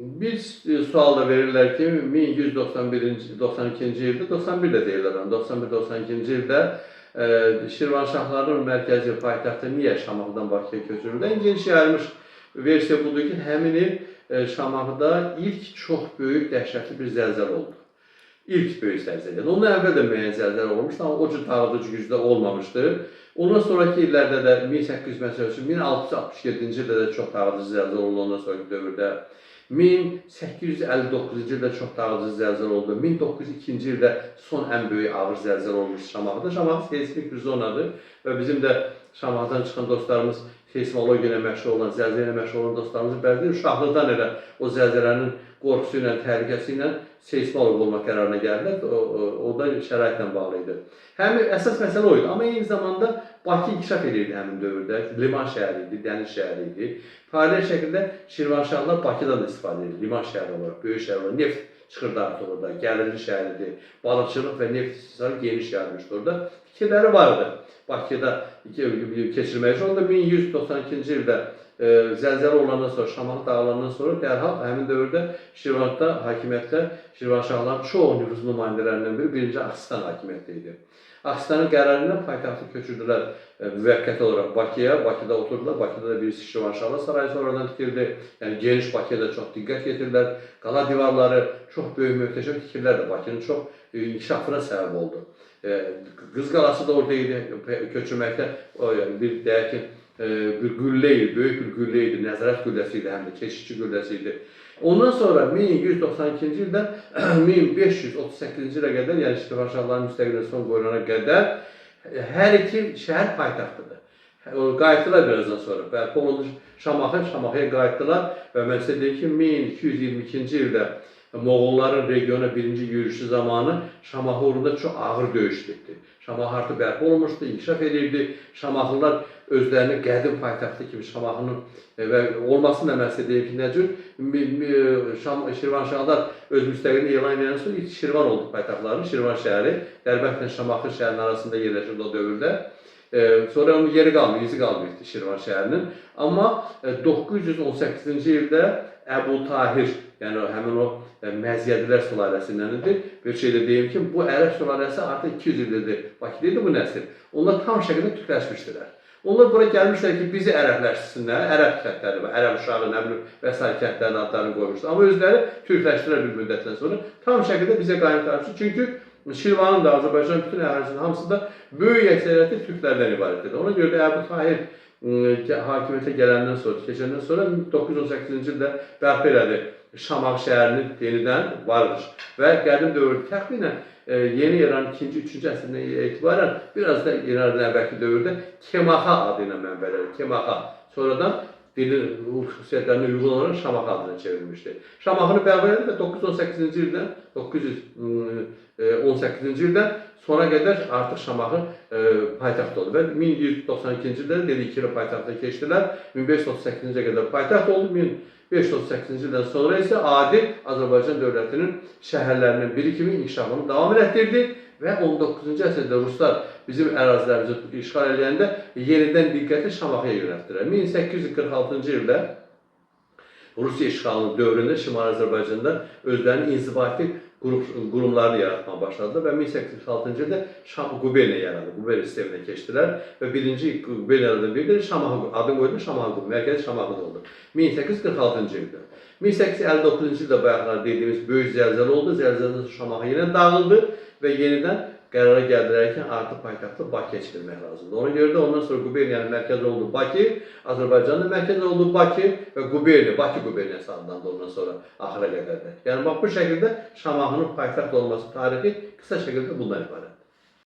Biz sualda verirlər ki, 1192-ci ildə, 91 də deyirlər, 91-92-ci ildə Şirvanşahların mərkəzi paytaxtı niyə Şamaxıdan Bakıya köçürüldü? En geniş yayılmış versiya budur ki, həmin il Şamaxıda ilk çox böyük, dəhşətli bir zəlzələ oldu. İlk böyük zəlzələ. Ondan əvvəl də müəyyən zəlzələ olmuşdu, amma o cür dağıdıcı gücdə olmamışdı. Ondan sonraki illərdə də 1667-ci ildə də çox dağıdıcı zəlzələ oldu, ondan sonraki dövrdə. 1859-cu ildə çox dağıdıcı zəlzələ oldu. 1902-ci ildə son ən böyük ağır zəlzələ olmuş Şamaxıda. Şamaxı seismik bir zonadır və bizim də Şamaxıdan çıxan dostlarımız, seismologiya ilə məşğul olan, zəlzələ ilə məşğul olan dostlarımız bəziləri uşaqlıqdan elə o zəlzələnin qorxusu ilə, təhlükəsi ilə seismolog olmaq qərarına gəldilər. O da şəraitlə bağlı idi. Həmin əsas məsələ o idi. Amma eyni zamanda Bakı inkişaf edirdi həmin dövrdə. Liman şəhəri idi, dəniz şəhəri idi. Paralel şəkildə Şirvanşahlar Bakıdan da istifadə edirdi. Liman şəhəri olaraq, böyük şəhər olaraq. Neft çıxırdı artıq orada, gəlirli şəhəridir. Balıqçılıq və neft istihsalı geniş yayılmışdı orada. Fikirləri vardı. Bakıda keçirmək üçün. Onda 1192-ci ildə zəlzələ olandan sonra, Şamaxı dağılandan sonra dərhal həmin dövrdə Şirvanda hakimiyyətdə Şirvanşahların çox nüfuzlu nümayəndələrindən biri birinci Axistan hakimiyyətdə idi. Aksistanın qərarı ilə paytaxtı köçürdülər müvəqqəti olaraq Bakıya. Bakıda oturdular. Bakıda da birisi Şirvanşahlar sarayı sonradan tikildi. Yəni geniş Bakıya da çox diqqət yetirdilər. Qala divarları, çox böyük möhtəşəm tikirlər də Bakının çox inkişafına səbəb oldu. Qız qalası da orada idi. Köçürməkdə bir deyək ki, bir güllə idi, böyük bir güllə idi. Nəzarət gülləsi idi, həm də keşikçi gülləsi idi. Ondan sonra 1192-ci ildən 1538-ci ilə qədər, yəni Şirvanşahların müstəqilliyə son qoyulana qədər hər iki şəhər paytaxtıdır. Qayıtdılar birazdan sonra. Bərpa olunmuş Şamaxıya qayıtdılar və mən sizə deyim ki, 1222-ci ildə Moğolların regiona birinci yürüyüşü zamanı Şamaxı uğrunda çox ağır döyüş getdi. Şamaxı artıq bərpa olunmuşdu, inkişaf edirdi. Şamaxılılar özlərini qədim paytaxtı kimi Şamaxının və olmasını da mən sizə deyim ki, nə cür Şirvanşahlar öz müstəqilliğini elan edən sonra ilk Şirvan oldu paytaxtlarının, Şirvan şəhəri. Dərbəndlə Şamaxı şəhərinin arasında yerləşirdi o dövrdə. Sonra onun yeri qalmıyor, izi qalmıyordu Şirvan şəhərinin. Amma 918-ci ildə Əbu Tahir, yəni həmin o Məziyyədilər sülaləsindən idi. Bir şey də deyim ki, bu ərəb sülaləsi artıq 200 ildir Bakıda idi bu nəsil. Onlar tam şəkildə türkləşmişdilər. Onlar bura gəlmişlər ki, bizi ərəbləşsinlər, ərəb kəndləri, ərəb uşağı, nə bilim, və s. kəndlərin adlarını qoymuşlar. Amma özləri türkləşdilər bir müddətdən sonra. Tam şəkildə bizə qayıtmışlar. Çünki Şirvanın da, Azərbaycanın bütün ərazisinin hamısı da böyük əksəriyyəti türklərdən ibarətdir. Ona görə də Əbu Tahir hakimiyyətə gələndən sonra, keçəndən sonra 918-ci ildə bərpa elədi Şamaxı şəhərinin yenidən varmış. Və qədim dövrdə təxminən yeni eranın 2-ci, 3-cü əsrindən etibarən biraz da eranın əvvəlki dövrdə Kemaxa adı ilə mənbələri, Kemaxa. Sonradan dilin xüsusiyyətlərinə uyğun olaraq Şamaxı adına çevrilmişdir. Şamaxını bərpa elədi və 918-ci ildən, 918-ci ildən sona qədər artıq Şamaxı paytaxt oldu. Və 1192-ci ildə dedi iki il paytaxta keçdilər. 1538-ci qədər paytaxt oldu. 1538-ci ildən sonra isə adi Azərbaycan dövlətinin şəhərlərinin biri kimi inkişafını davam etdirdi və 19-cu əsrdə Ruslar bizim ərazilərimizi işğal edəndə yenidən diqqəti Şamaxıya yönəltdilər. 1846-cı ildə Rusiya işğalının dövründə Şimali Azərbaycanda özlərinin inzibati qurumlarını yaratmaya başladılar və 1846-cı ildə Şamaxı quberniya yarandı. Quberniya sisteminə keçdilər və birinci quberniyalardan biri də Şamaxı adını qoydu, Şamaxı quberniya, mərkəzi Şamaxıda oldu. 1846-cı ildə. 1859-cu ildə bayaqlar dediyimiz böyük zəlzələ oldu. Zəlzələdən Şamaxı yenə dağıldı və yenidən qərara gəldilər ki, artıq paytaxtı Bakıya çevirmək lazımdır. Ona görə də ondan sonra quberniyanın mərkəzi oldu Bakı, Azərbaycanın mərkəzi oldu Bakı və quberniya, Bakı quberniyası adlandı ondan sonra axıra qədər də. Yəni, bax, bu şəkildə Şamaxının paytaxt olması tarixi qısa şəkildə bundan ibarət.